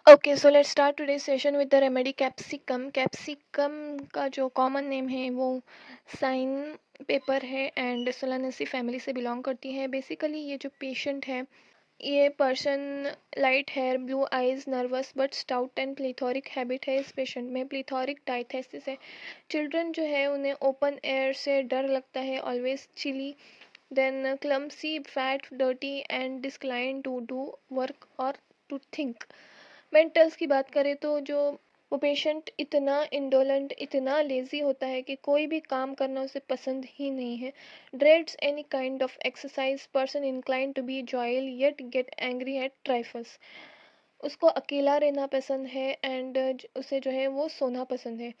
Okay, so let's start today session with the remedy capsicum. Capsicum का जो common name है वो cayenne pepper है एंड सोलानेसी फैमिली से बिलोंग करती है। बेसिकली ये जो पेशेंट है, ये person light hair, blue eyes, nervous but stout and plethoric habit है इस पेशेंट में। प्लीथोरिक डायथेसिस है। चिल्ड्रन जो है उन्हें ओपन एयर से डर लगता है, always chilly, then clumsy, fat, dirty and disinclined to do work और टू थिंक। मेंटल्स की बात करें तो जो वो पेशेंट इतना इंडोलेंट, इतना लेजी होता है कि कोई भी काम करना उसे पसंद ही नहीं है। Dreads any kind of exercise, person incline to be jovial yet get angry at trifles. उसको अकेला रहना पसंद है एंड उसे जो है वो सोना पसंद है।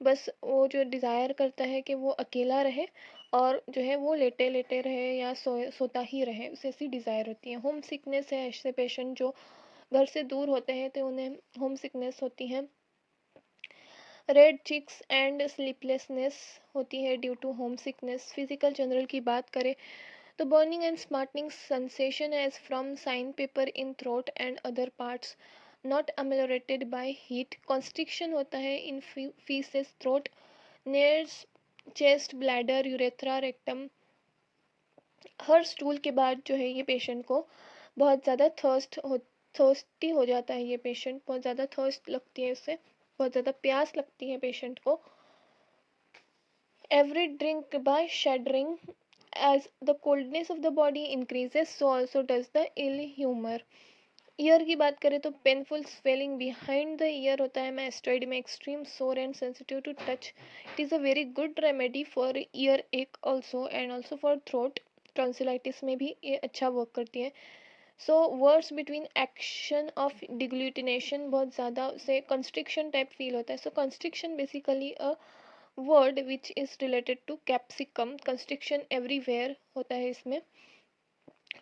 बस वो जो डिज़ायर करता है कि वो अकेला रहे और जो है वो लेटे लेटे रहे या सोता ही रहे, उसे ऐसी डिज़ायर होती है। होम सिकनेस है। ऐसे पेशेंट जो घर से दूर होते हैं तो उन्हें होम सिकनेस होती है। रेड चिक्स एंड स्लीपलेसनेस होती है due to homesickness. Physical general की बात करें तो burning and smarting sensation as from cayenne pepper in throat and other parts not ameliorated by heat. Constriction होता है in faeces, throat, nares, chest, bladder, urethra, rectum. हर stool के बाद जो है ये पेशेंट को बहुत ज़्यादा थर्स्टी हो जाता है। ये पेशेंट बहुत ज़्यादा थर्स्ट लगती है, उससे बहुत ज़्यादा प्यास लगती है पेशेंट को। Every drink by shuddering as the coldness of the body increases so also does the ill humour. Ear की बात करें तो painful swelling behind the ear होता है मैस्टॉइड में, extreme sore and sensitive to touch. It is a very good remedy for earache also and also for throat. Tonsillitis में भी ये अच्छा वर्क करती है। So words between action of deglutition, बहुत ज़्यादा उसे कंस्ट्रिक्शन टाइप फील होता है। So constriction basically a word which is related to capsicum. Constriction everywhere होता है इसमें।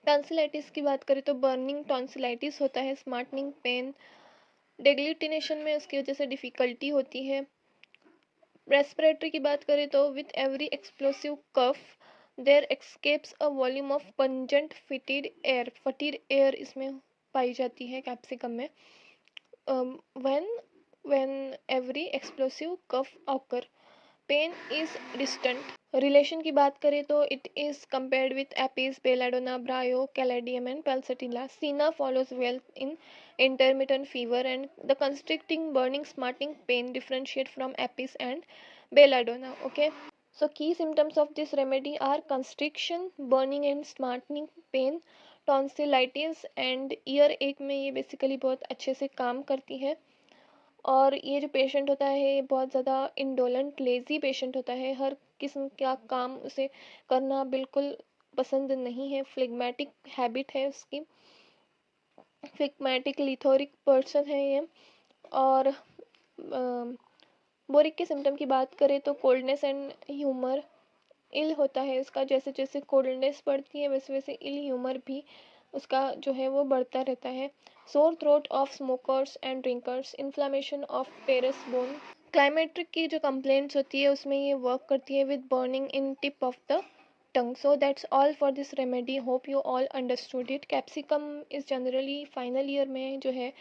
टॉन्सिलाइटिस की बात करें तो बर्निंग टॉन्सिलाइटिस होता है, स्मार्टनिंग पेन, डेग्लूटिनेशन में उसकी वजह से डिफ़िकल्टी होती है। रेस्पिरेटरी की बात करें तो with every explosive cough there escapes a volume of pungent fetid air इसमें पाई जाती है कैप्सिकम में। When when every explosive cough occur, pain is distant. Relation की बात करें तो it is compared with Apis, Belladonna, Bryo, Caladium and Pulsatilla. Cina follows well in intermittent fever and the constricting, burning, smarting pain differentiate from apis and belladonna. Okay, so key symptoms of this remedy are constriction, burning and smarting pain, tonsillitis and ear ache में ये basically बहुत अच्छे से काम करती है। और ये जो पेशेंट होता है ये बहुत ज़्यादा इंडोलेंट, लेज़ी पेशेंट होता है। हर किस्म का काम उसे करना बिल्कुल पसंद नहीं है। फ्लेग्मेटिक हैबिट है उसकी, फ्लेग्मेटिक लिथोरिक पर्सन है ये। और बोरिक के सिम्टम की बात करें तो कोल्डनेस एंड ह्यूमर, इल होता है उसका। जैसे जैसे कोल्डनेस बढ़ती है वैसे वैसे इल ह्यूमर भी उसका जो है वो बढ़ता रहता है। Sore throat of smokers and drinkers, inflammation of पेरस bone. Climacteric की जो कंप्लेंट्स होती है उसमें ये वर्क करती है with burning in tip of the tongue. So that's all for this remedy, hope you all understood it. Capsicum is generally final year में जो है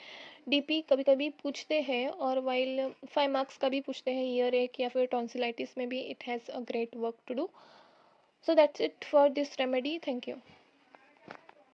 डीपी कभी कभी पूछते हैं, और वाइल 5 मार्क्स का भी पूछते हैं ईयर एक, या फिर टॉन्सिलाइटिस में भी it has a great work to do. So that's it for this remedy. Thank you.